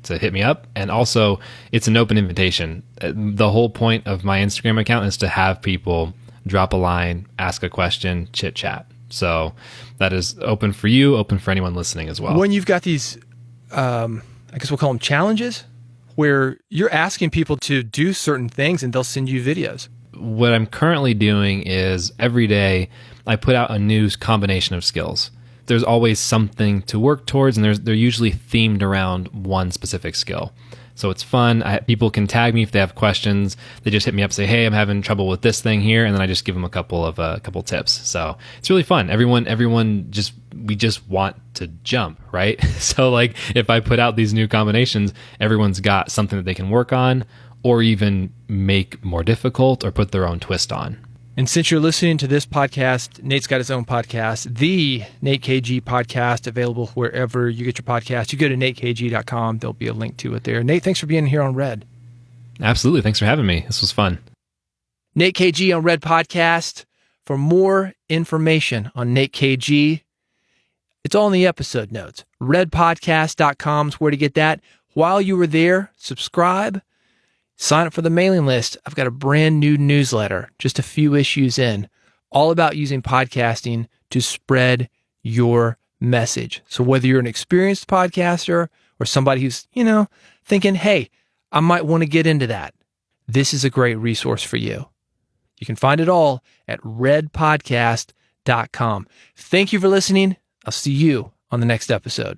[SPEAKER 2] hit me up. And also it's an open invitation. The whole point of my Instagram account is to have people drop a line, ask a question, chit chat. So that is open for you, open for anyone listening as well.
[SPEAKER 1] When you've got these, I guess we'll call them challenges, where you're asking people to do certain things and they'll send you videos.
[SPEAKER 2] What I'm currently doing is every day I put out a new combination of skills. There's always something to work towards, and they're usually themed around one specific skill. So it's fun. People can tag me if they have questions. They just hit me up, say, "Hey, I'm having trouble with this thing here," and then I just give them a couple tips. So it's really fun. We just want to jump, right? So like if I put out these new combinations, everyone's got something that they can work on, or even make more difficult, or put their own twist on.
[SPEAKER 1] And since you're listening to this podcast, Nate's got his own podcast, the Nate KG Podcast, available wherever you get your podcast. You go to natekg.com. There'll be a link to it there. Nate, thanks for being here on Red.
[SPEAKER 2] Absolutely. Thanks for having me. This was fun.
[SPEAKER 1] Nate KG on Red Podcast. For more information on Nate KG, it's all in the episode notes. Redpodcast.com is where to get that. While you were there, subscribe. Sign up for the mailing list. I've got a brand new newsletter, just a few issues in, all about using podcasting to spread your message. So whether you're an experienced podcaster or somebody who's, thinking, hey, I might want to get into that, this is a great resource for you. You can find it all at redpodcast.com. Thank you for listening. I'll see you on the next episode.